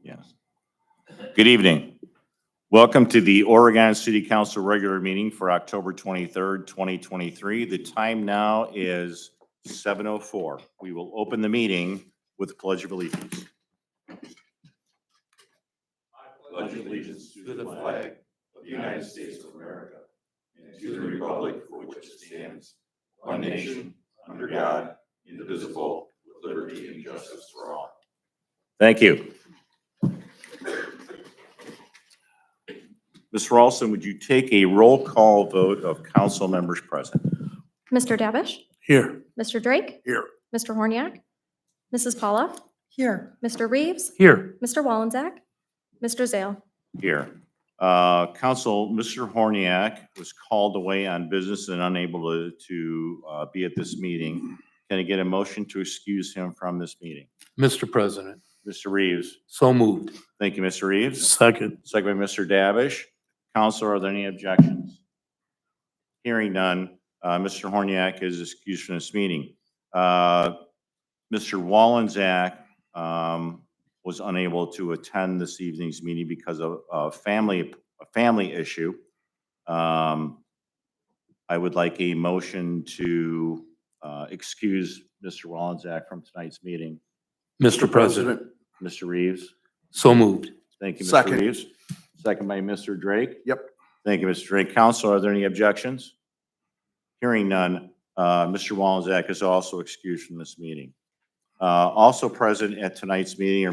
Yeah. Good evening. Welcome to the Oregon City Council regular meeting for October 23rd, 2023. The time now is 7:04. We will open the meeting with the Pledge of Allegiance. I pledge allegiance to the flag of the United States of America and to the republic for which it stands, one nation, under God, indivisible, with liberty and justice for all. Thank you. Ms. Ralston, would you take a roll call vote of council members present? Mr. Davish? Here. Mr. Drake? Here. Mr. Horniak? Mrs. Paula? Here. Mr. Reeves? Here. Mr. Wallenczak? Mr. Zale? Here. Council, Mr. Horniak was called away on business and unable to be at this meeting. Can I get a motion to excuse him from this meeting? Mr. President, Mr. Reeves. so moved. Thank you, Mr. Reeves. Second. Second by Mr. Davish. Council, are there any objections? Hearing none, Mr. Horniak is excused from this meeting. Mr. Wallenczak was unable to attend this evening's meeting because of a family issue. I would like a motion to excuse Mr. Wallenczak from tonight's meeting. Mr. President, Mr. Reeves. so moved. Thank you, Mr. Second. Reeves. Second by Mr. Drake. Yep. Thank you, Mr. Drake. Council, are there any objections? Hearing none, Mr. Wallenczak is also excused from this meeting. Also present at tonight's meeting are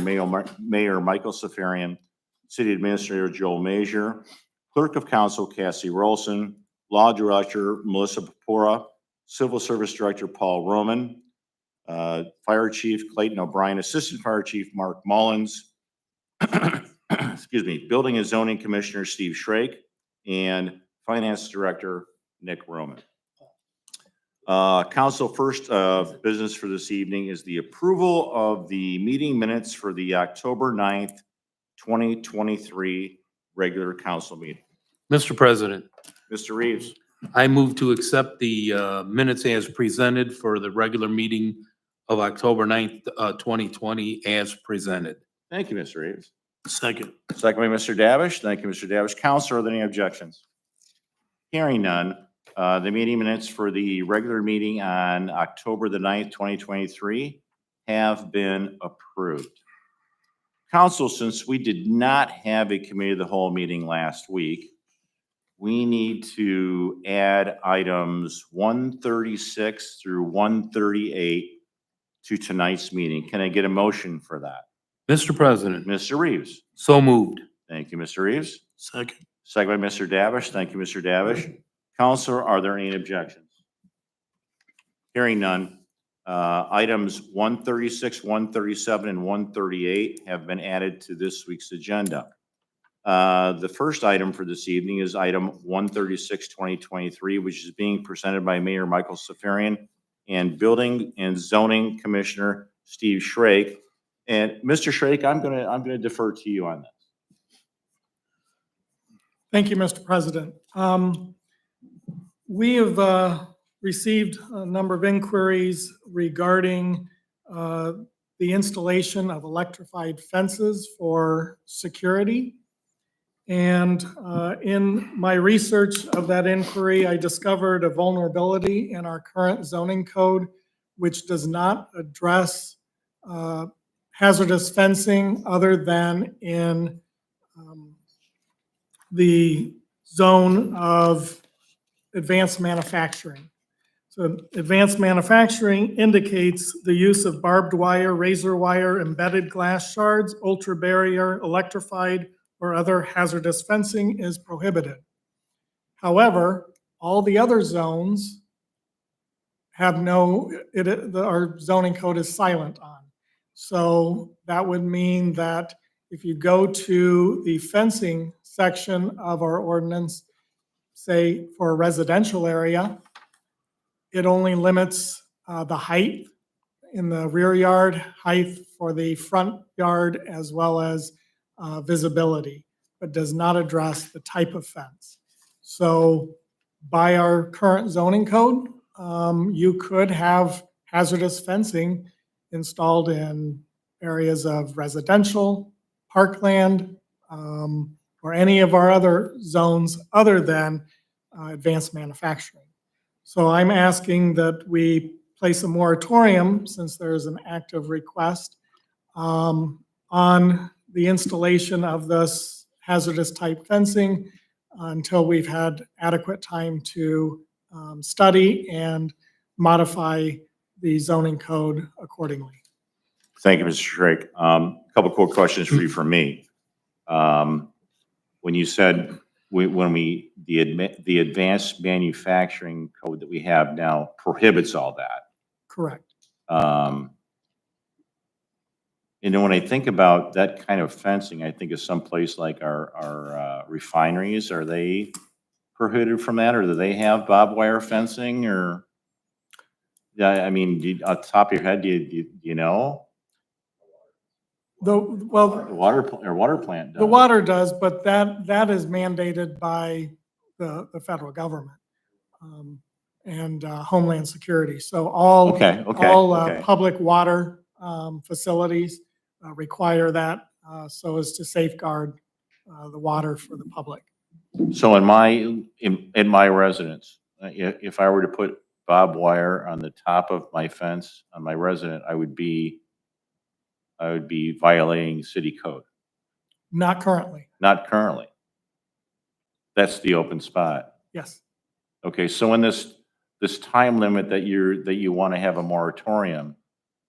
Mayor Michael Safarian, City Administrator Joel Major, Clerk of Council Cassie Rolson, Law Director Melissa Papora, Civil Service Director Paul Roman, Fire Chief Clayton O'Brien, Assistant Fire Chief Mark Mullins, excuse me, Building and Zoning Commissioner Steve Shrake, and Finance Director Nick Roman. Council, first business for this evening is the approval of the meeting minutes for the October 9th, 2023 regular council meeting. Mr. President, Mr. Reeves. I move to accept the minutes as presented for the regular meeting of October 9th, 2020 as presented. Thank you, Mr. Reeves. Second. Second by Mr. Davish. Thank you, Mr. Davish. Council, are there any objections? Hearing none, the meeting minutes for the regular meeting on October the 9th, 2023 have been approved. Council, since we did not have a committee of the whole meeting last week, we need to add items 136 through 138 to tonight's meeting. Can I get a motion for that? Mr. President, Mr. Reeves. so moved. Thank you, Mr. Reeves. Second. Second by Mr. Davish. Thank you, Mr. Davish. Counselor, are there any objections? Hearing none. Items 136, 137, and 138 have been added to this week's agenda. The first item for this evening is item 136, 2023, which is being presented by Mayor Michael Safarian and Building and Zoning Commissioner Steve Shrake. And Mr. Shrake, I'm gonna defer to you on this. Thank you, Mr. President. We have received a number of inquiries regarding the installation of electrified fences for security. And in my research of that inquiry, I discovered a vulnerability in our current zoning code, which does not address hazardous fencing other than in the zone of advanced manufacturing. So advanced manufacturing indicates the use of barbed wire, razor wire, embedded glass shards, ultra barrier, electrified, or other hazardous fencing is prohibited. However, all the other zones have our zoning code is silent on. So that would mean that if you go to the fencing section of our ordinance, say for a residential area, it only limits the height in the rear yard, height for the front yard, as well as visibility, but does not address the type of fence. So by our current zoning code, you could have hazardous fencing installed in areas of residential, parkland, or any of our other zones other than advanced manufacturing. So I'm asking that we place a moratorium, since there is an active request, on the installation of this hazardous type fencing until we've had adequate time to study and modify the zoning code accordingly. Thank you, Mr. Drake. A couple quick questions for you from me. When you said the advanced manufacturing code that we have now prohibits all that. Correct. And then when I think about that kind of fencing, I think of someplace like our refineries. Are they prohibited from that, or do they have barbed wire fencing, or? Yeah, I mean, off the top of your head, do you know? The water plant does. The water does, but that is mandated by the federal government and Homeland Security. So all public water facilities require that so as to safeguard the water for the public. So in my residence, if I were to put barbed wire on the top of my fence on my resident, I would be violating city code. Not currently. Not currently. That's the open spot. Yes. Okay, so in this time limit that you want to have a moratorium,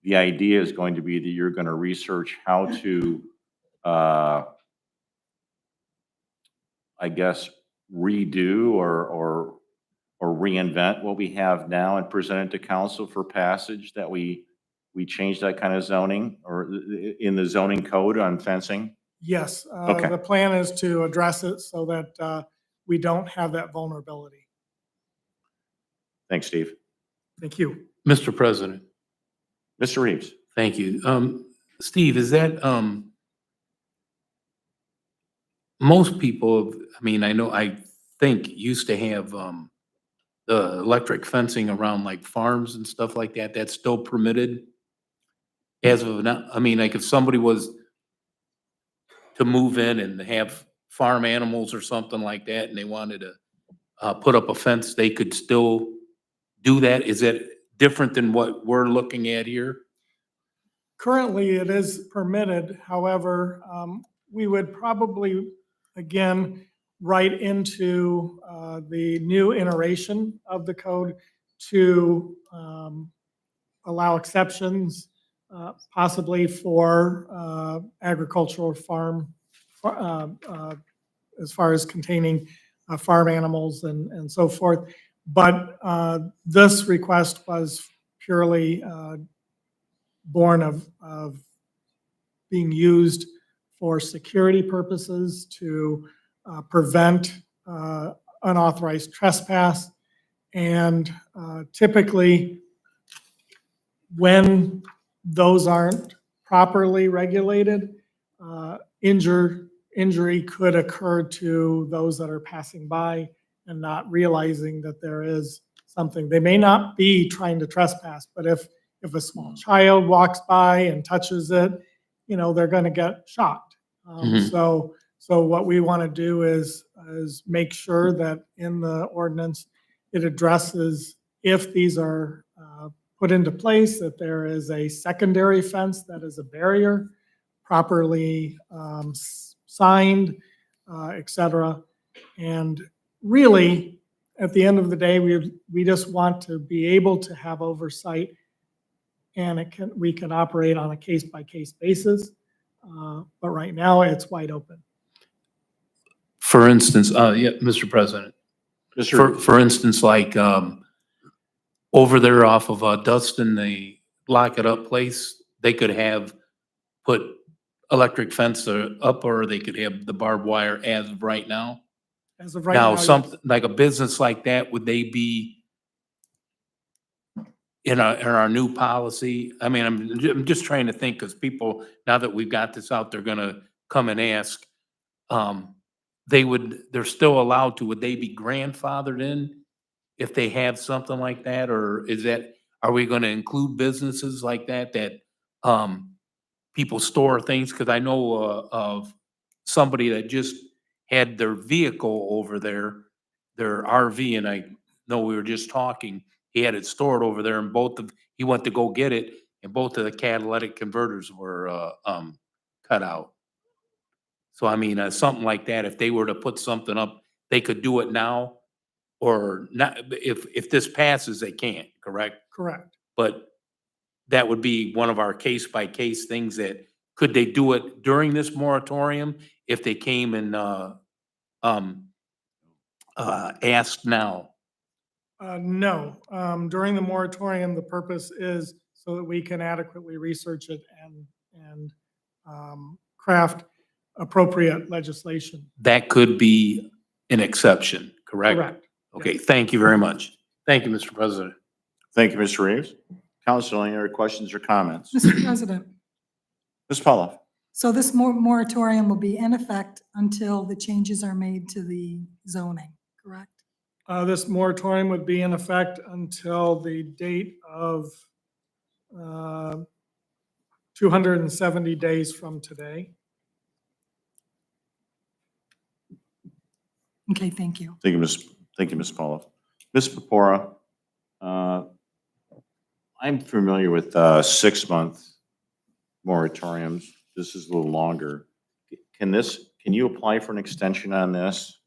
the idea is going to be that you're going to research how to, I guess, redo or reinvent what we have now and present it to council for passage, that we change that kind of zoning or in the zoning code on fencing? Yes. Okay. The plan is to address it so that we don't have that vulnerability. Thanks, Steve. Thank you. Mr. President, Mr. Reeves. thank you. Steve, is that, most people, I think used to have, the electric fencing around like farms and stuff like that. That's still permitted as of now? I mean, like if somebody was to move in and have farm animals or something like that, and they wanted to put up a fence, they could still do that? Is it different than what we're looking at here? Currently, it is permitted. However, we would probably, again, write into the new iteration of the code to allow exceptions, possibly for agricultural farm, as far as containing farm animals and so forth. But this request was purely born of being used for security purposes to prevent unauthorized trespass. And typically, when those aren't properly regulated, injury could occur to those that are passing by and not realizing that there is something. They may not be trying to trespass, but if a small child walks by and touches it, they're going to get shocked. So what we want to do is make sure that in the ordinance, it addresses, if these are put into place, that there is a secondary fence that is a barrier, properly signed, et cetera. And really, at the end of the day, we just want to be able to have oversight, and we can operate on a case-by-case basis. But right now, it's wide open. For instance, yeah, Mr. President. For instance, like over there off of Dustin, the Lock It Up place, they could have put electric fence up, or they could have the barbed wire as of right now. As of right now, Something like a business like that, would they be in our new policy? I mean, I'm just trying to think, because people, now that we've got this out, they're gonna come and ask. They're still allowed to, would they be grandfathered in if they have something like that? Or are we gonna include businesses like that people store things, because I know of somebody that just had their vehicle over there, their RV, and I know we were just talking, he had it stored over there, and he went to go get it, and both of the catalytic converters were cut out. So I mean, something like that, if they were to put something up, they could do it now, or not, if this passes, they can't, correct? Correct. But that would be one of our case-by-case things that, could they do it during this moratorium if they came and, asked now? No, during the moratorium, the purpose is so that we can adequately research it and craft appropriate legislation. That could be an exception, correct? Correct. Okay, thank you very much. Thank you, Mr. President. Thank you, Mr. Reeves. Council, any other questions or comments? Mr. President, Ms. Paulo? so this moratorium will be in effect until the changes are made to the zoning, correct? This moratorium would be in effect until the date of 270 days from today. Okay, thank you. Thank you, Ms. Paulo. Ms. Pepora, I'm familiar with 6-month moratoriums. This is a little longer. Can you apply for an extension on this?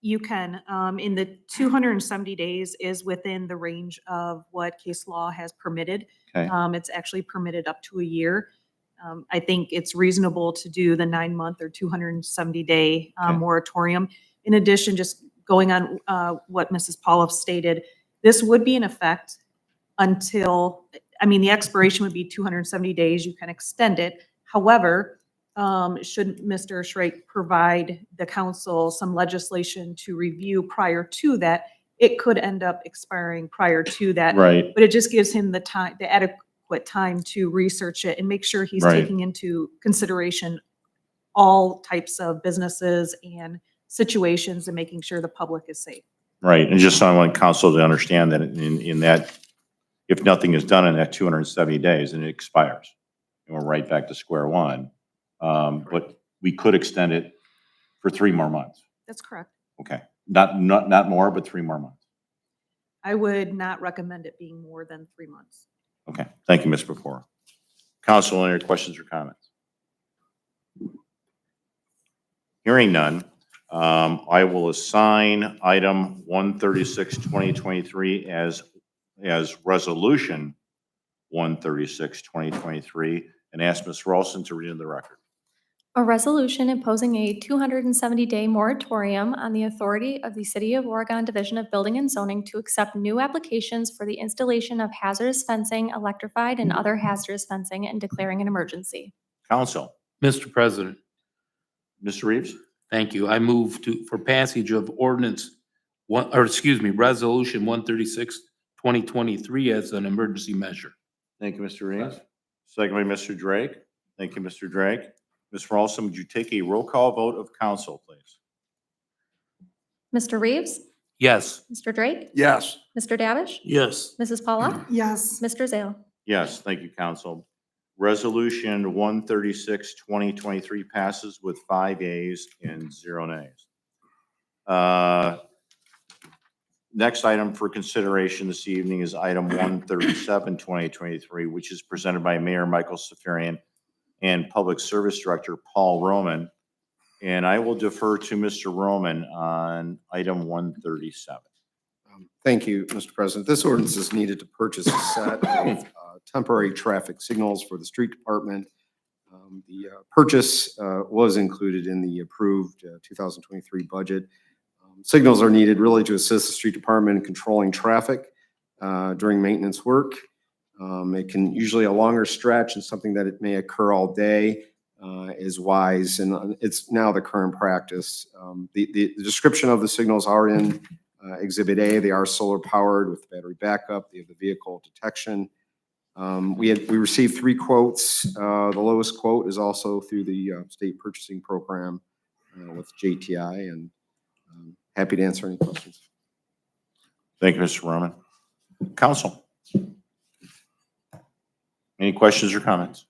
You can, in the 270 days is within the range of what case law has permitted. Okay. It's actually permitted up to a year. I think it's reasonable to do the 9-month or 270-day Okay. moratorium. In addition, just going on what Mrs. Pauloff stated, this would be in effect until, I mean, the expiration would be 270 days. You can extend it. However, should Mr. Schrake provide the council some legislation to review prior to that, it could end up expiring prior to that. Right, But it just gives him the time, the adequate time to research it and make sure he's Right. taking into consideration all types of businesses and situations and making sure the public is safe. right. And just so I want council to understand that in that, if nothing is done in that 270 days, then it expires. And we're right back to square one. But we could extend it for 3 more months. That's correct. Okay. Not more, but 3 more months. I would not recommend it being more than 3 months. Okay. Thank you, Ms. Pepora. Council, any other questions or comments? Hearing none, I will assign item 136, 2023 as resolution 136, 2023, and ask Ms. Ralston to read in the record. A resolution imposing a 270-day moratorium on the authority of the City of Oregon Division of Building and Zoning to accept new applications for the installation of hazardous fencing, electrified, and other hazardous fencing, and declaring an emergency. Council, Mr. President, Mr. Reeves? thank you. I move for passage of resolution 136, 2023 as an emergency measure. Thank you, Mr. Reeves. Second by Mr. Drake. Thank you, Mr. Drake. Ms. Ralston, would you take a roll call vote of council, please? Mr. Reeves? Yes. Mr. Drake? Yes. Mr. Davish? Yes. Mrs. Paula? Yes, Mr. Zale? Yes, thank you, council. Resolution 136, 2023 passes with 5 ayes and 0 nays. Next item for consideration this evening is item 137, 2023, which is presented by Mayor Michael Safarian and Public Service Director Paul Roman. And I will defer to Mr. Roman on item 137. Thank you, Mr. President. This ordinance is needed to purchase a set of temporary traffic signals for the street department. The purchase was included in the approved 2023 budget. Signals are needed really to assist the street department in controlling traffic during maintenance work. It can usually a longer stretch and something that it may occur all day is wise, and it's now the current practice. The description of the signals are in Exhibit A. They are solar powered with battery backup. They have the vehicle detection. We received 3 quotes. The lowest quote is also through the state purchasing program with JTI, and happy to answer any questions. Thank you, Mr. Roman. Council? Any questions or comments?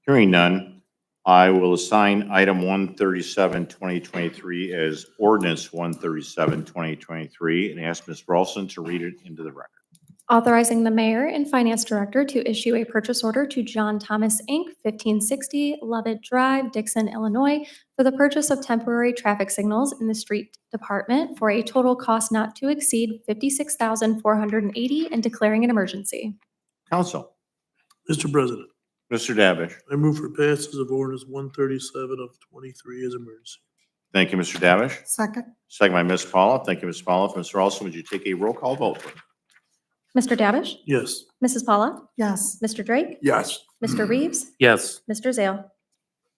Hearing none, I will assign item 137, 2023 as ordinance 137, 2023, and ask Ms. Ralston to read it into the record. Authorizing the mayor and finance director to issue a purchase order to John Thomas, Inc., 1560 Lovett Drive, Dixon, Illinois, for the purchase of temporary traffic signals in the street department for a total cost not to exceed $56,480 and declaring an emergency. Council, Mr. President, Mr. Davish. I move for passage of ordinance 137 of 23 as emergency. Thank you, Mr. Davish. Second, Second by Ms. Paula. Thank you, Ms. Paula. Ms. Ralston, would you take a roll call vote, please? Mr. Davish? Yes. Mrs. Paula? yes. Mr. Drake? Yes. Mr. Reeves? Yes. Mr. Zale?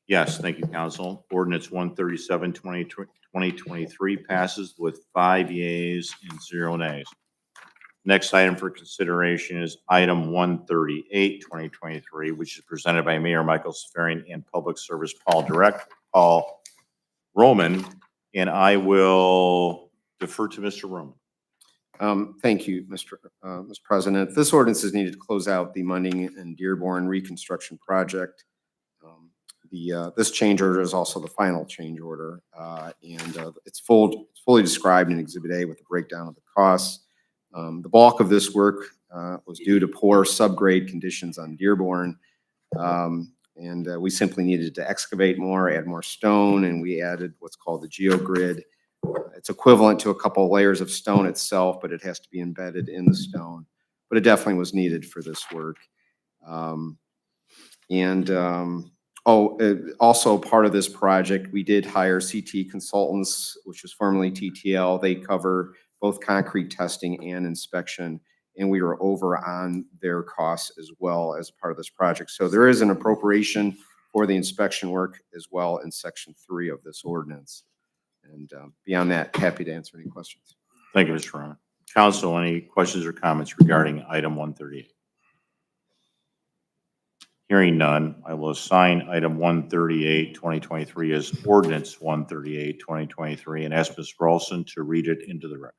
Yes, thank you, council. Ordinance 137, 2023 passes with 5 yeas and 0 nays. Next item for consideration is item 138, 2023, which is presented by Mayor Michael Safarian and Public Service Paul Roman, and I will defer to Mr. Roman. Thank you, Mr. President. This ordinance is needed to close out the Munding and Dearborn reconstruction project. This change order is also the final change order, and it's fully described in Exhibit A with a breakdown of the costs. The bulk of this work was due to poor subgrade conditions on Dearborn, and we simply needed to excavate more, add more stone, and we added what's called the geogrid. It's equivalent to a couple of layers of stone itself, but it has to be embedded in the stone. But it definitely was needed for this work. Also part of this project, we did hire CT Consultants, which was formerly TTL. They cover both concrete testing and inspection, and we were over on their costs as well as part of this project. So there is an appropriation for the inspection work as well in Section 3 of this ordinance. And beyond that, happy to answer any questions. Thank you, Mr. Roman. Council, any questions or comments regarding item 138? Hearing none, I will assign item 138, 2023 as ordinance 138, 2023, and ask Ms. Ralston to read it into the record.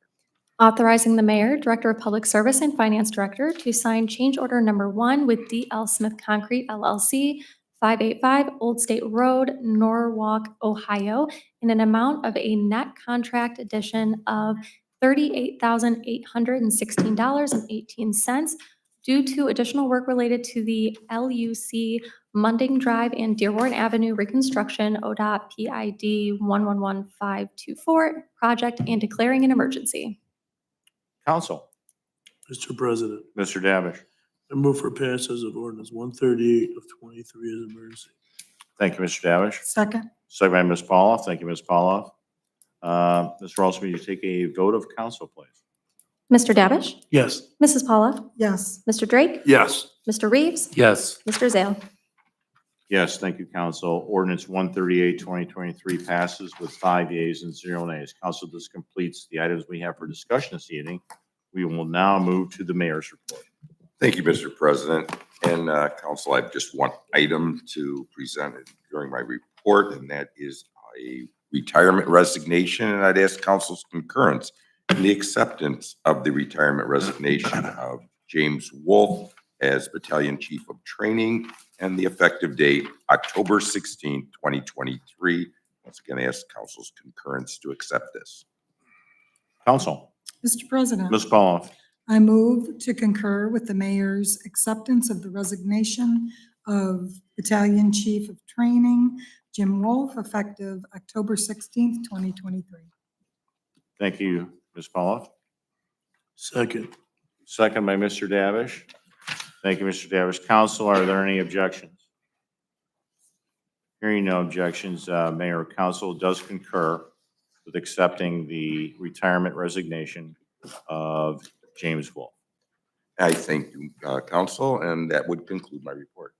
Authorizing the mayor, director of public service, and finance director to sign change order number 1 with D.L. Smith Concrete LLC, 585 Old State Road, Norwalk, Ohio, in an amount of a net contract addition of $38,816.18 due to additional work related to the LUC Munding Drive and Dearborn Avenue reconstruction, ODOT PID 111524 project, and declaring an emergency. Council, Mr. President, Mr. Davish. I move for passage of ordinance 138 of 23 as emergency. Thank you, Mr. Davish. Second, Second by Ms. Paula. Thank you, Ms. Paula. Ms. Ralston, will you take a vote of council, please? Mr. Davish? Yes. Mrs. Paula? yes. Mr. Drake? Yes. Mr. Reeves? Yes. Mr. Zale? Yes, thank you, council. Ordinance 138, 2023 passes with 5 yeas and 0 nays. Council, this completes the items we have for discussion this evening. We will now move to the mayor's report. Thank you, Mr. President. And council, I have just one item to present during my report, and that is a retirement resignation. And I'd ask council's concurrence in the acceptance of the retirement resignation of James Wolf as Battalion Chief of Training, and the effective date, October 16, 2023. Once again, I ask council's concurrence to accept this. Council, Mr. President, Ms. Paula. I move to concur with the mayor's acceptance of the resignation of Battalion Chief of Training, Jim Wolf, effective October 16th, 2023. Thank you, Ms. Paula. Second. Second by Mr. Davish. Thank you, Mr. Davish. Council, are there any objections? Hearing no objections, Mayor, council does concur with accepting the retirement resignation of James Wolf. I thank you, council, and that would conclude my report.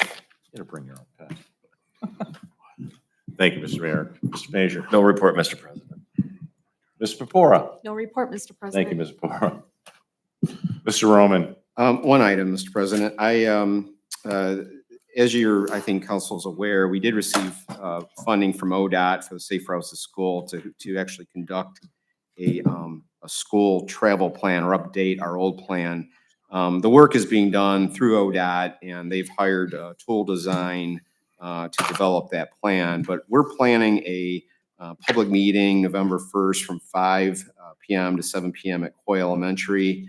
You gotta bring your own pen. Thank you, Mr. Mayor. Mr. Major. No report, Mr. President. Ms. Pepora. No report, Mr. President. Thank you, Ms. Pepora. Mr. Roman. One item, Mr. President. As you're, I think council's aware, we did receive funding from ODOT for the Safe Routes to School to actually conduct a school travel plan or update our old plan The work is being done through ODOT, and they've hired Tool Design to develop that plan. But we're planning a public meeting November 1st from 5 PM to 7 PM at Coy Elementary.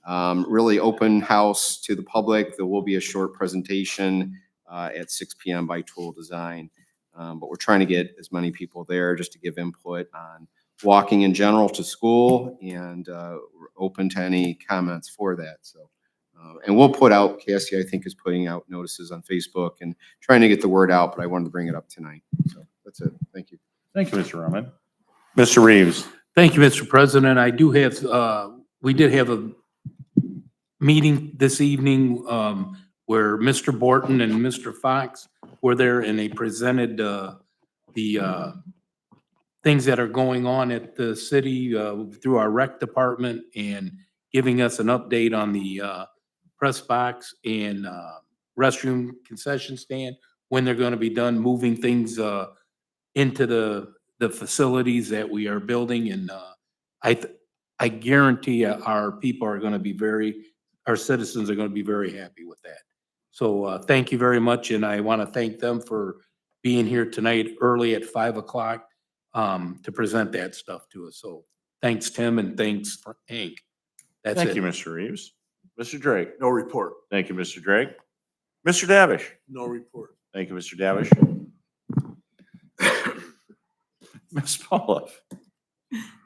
Really open house to the public. There will be a short presentation at 6 PM by Tool Design. But we're trying to get as many people there just to give input on walking in general to school, and we're open to any comments for that. So, and we'll put out, Cassie, I think, is putting out notices on Facebook and trying to get the word out, but I wanted to bring it up tonight. So that's it. Thank you. Thank you, Mr. Roman. Mr. Reeves. Thank you, Mr. President. I do have, we did have a meeting this evening, where Mr. Borton and Mr. Fox were there, and they presented, the things that are going on at the city, through our rec department, and giving us an update on the, press box and, restroom concession stand, when they're gonna be done moving things, into the facilities that we are building. And, I guarantee our people are gonna be our citizens are gonna be very happy with that. So, thank you very much, and I want to thank them for being here tonight early at 5 o'clock, to present that stuff to us. So, thanks, Tim, and thanks, Hank. That's Thank you, it. Mr. Reeves. Mr. Drake. No report. Thank you, Mr. Drake. Mr. Davish. No report. Thank you, Mr. Davish. Ms. Paulo.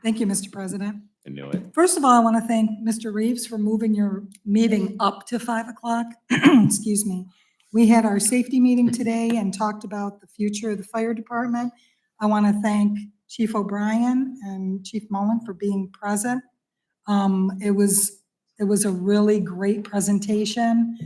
Thank you, Mr. President. I knew it. First of all, I want to thank Mr. Reeves for moving your meeting up to 5 o'clock. Excuse me. We had our safety meeting today and talked about the future of the fire department. I want to thank Chief O'Brien and Chief Mullen for being present. It was a really great presentation.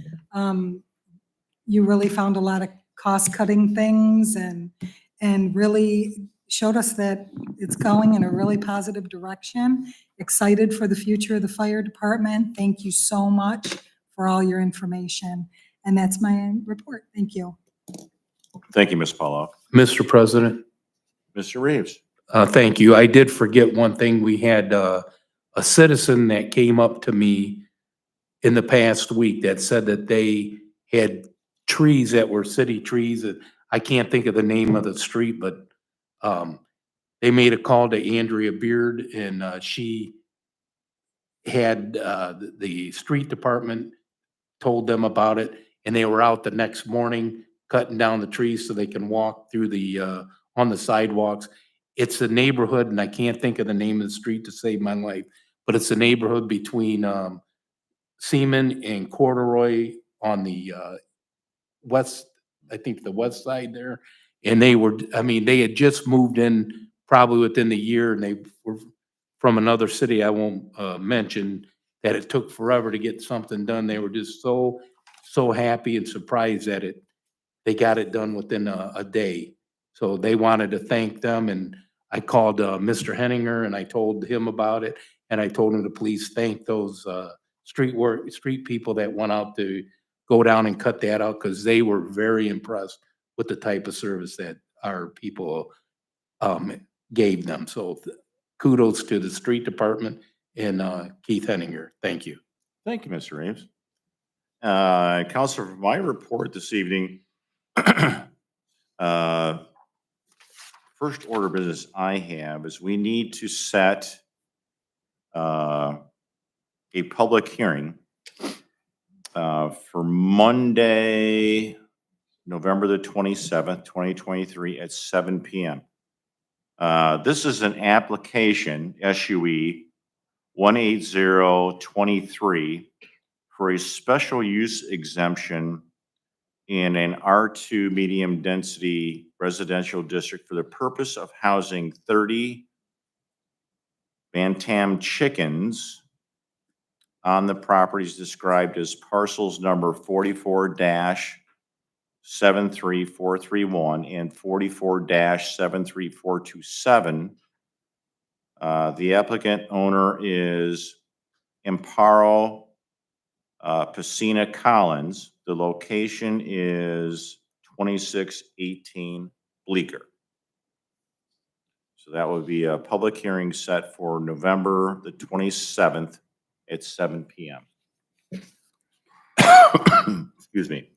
You really found a lot of cost-cutting things and really showed us that it's going in a really positive direction. Excited for the future of the fire department. Thank you so much for all your information. And that's my report. Thank you. Thank you, Ms. Paulo. Mr. President, Mr. Reeves. thank you. I did forget one thing. We had, a citizen that came up to me in the past week that said that they had trees that were city trees. I can't think of the name of the street, but they made a call to Andrea Beard, and she had the street department told them about it, and they were out the next morning cutting down the trees so they can walk through the on the sidewalks. It's a neighborhood, and I can't think of the name of the street to save my life, but it's a neighborhood between Seaman and Corduroy on the west, I think the west side there. And they were, I mean, they had just moved in probably within the year, and they were from another city I won't mention, that it took forever to get something done. They were just so happy and surprised that they got it done within a day. So they wanted to thank them, and I called Mr. Henninger, and I told him about it, and I told him to please thank those street people that went out to go down and cut that out, because they were very impressed with the type of service that our people gave them. So kudos to the street department and Keith Henninger. Thank you. Thank you, Mr. Reeves. Counselor, for my report this evening, first order of business I have is we need to set a public hearing for Monday, November the 27th, 2023 at 7 PM. This is an application, SUE 18023, for a special use exemption in an R2 medium density residential district for the purpose of housing 30 Bantam chickens on the properties described as parcels number 44-73431 and 44-73427. The applicant owner is Amparo Pacina Collins. The location is 2618 Bleecker. So that would be a public hearing set for November the 27th at 7 PM. Excuse me.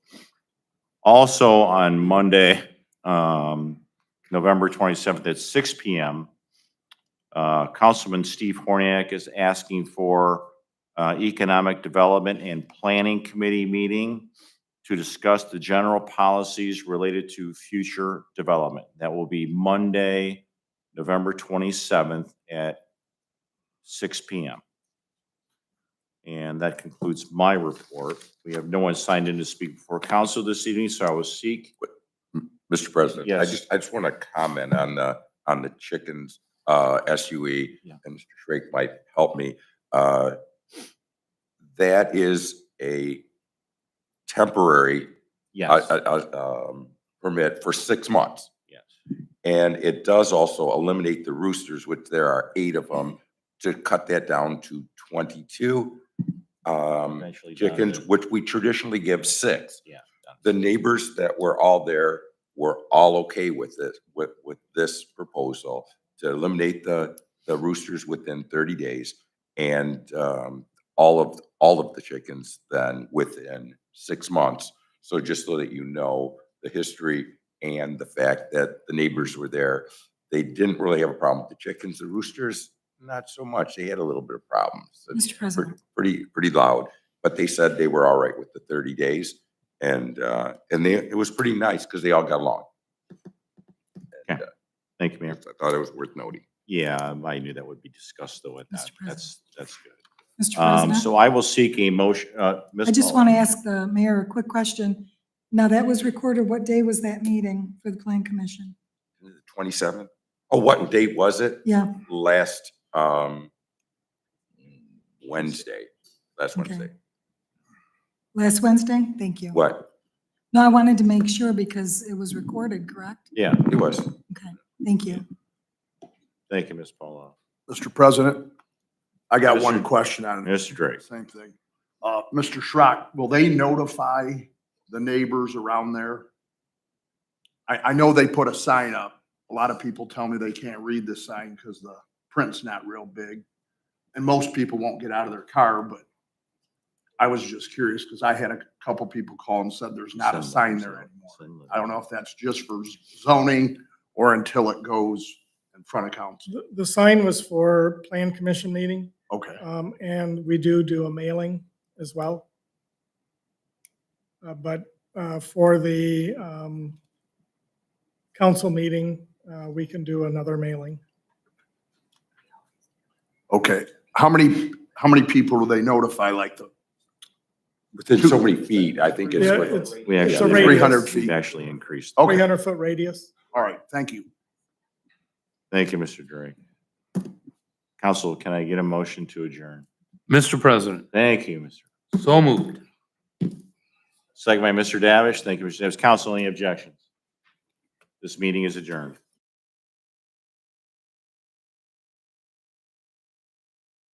Also on Monday, November 27th at 6 PM, Councilman Steve Horniak is asking for Economic Development and Planning Committee meeting to discuss the general policies related to future development. That will be Monday, November 27th at 6 PM. And that concludes my report. We have no one signed in to speak before council this evening, so I will seek. Mr. President, Yes. I just want to comment on the chickens, SUE, Yeah. and Mr. Schrake might help me. That is a temporary Yes, permit for 6 months. yes. And it does also eliminate the roosters, which there are 8 of them, to cut that down to 22 Eventually done. chickens, which we traditionally give 6. Yeah. done. The neighbors that were all there were all okay with this, with this proposal to eliminate the roosters within 30 days and all of the chickens then within 6 months. So just so that you know the history and the fact that the neighbors were there, they didn't really have a problem with the chickens. The roosters, not so much. They had a little bit of problems. Mr. President. Pretty loud, but they said they were all right with the 30 days. And it was pretty nice because they all got along. And, Thank you, Mayor. I thought it was worth noting. Yeah, I knew that would be discussed though at that. Mr. President. That's good. Mr. President, So I will seek a motion, Ms. I just Mullin. want to ask the mayor a quick question. Now, that was recorded. What day was that meeting for the Plan Commission? The 27th? Oh, what date was it? Yeah, Last Wednesday. Last Okay. Wednesday. last Wednesday? Thank you. What? No, I wanted to make sure because it was recorded, correct? Yeah, It was. Okay, thank you. thank you, Ms. Paula. Mr. President, I got one Mr. question on Mr. Drake. same thing. Mr. Schrock, will they notify the neighbors around there? I know they put a sign up. A lot of people tell me they can't read the sign because the print's not real big. And most people won't get out of their car, but I was just curious because I had a couple people call and said there's not a sign there anymore. I don't know if that's just for zoning or until it goes in front of council. The sign was for Plan Commission meeting, Okay. and we do a mailing as well. But for the council meeting, we can do another mailing. Okay. How many people do they notify, like the Within so many feet, I think Yeah, it's what. We it's a actually, radius. 300 we've feet. actually increased. Okay. 300-foot radius. All right, thank you. Thank you, Mr. Drake. Council, can I get a motion to adjourn? Mr. President, Thank you, Mr. so moved. Second by Mr. Davish. Thank you, Mr. Davish. Council, any objections? This meeting is adjourned.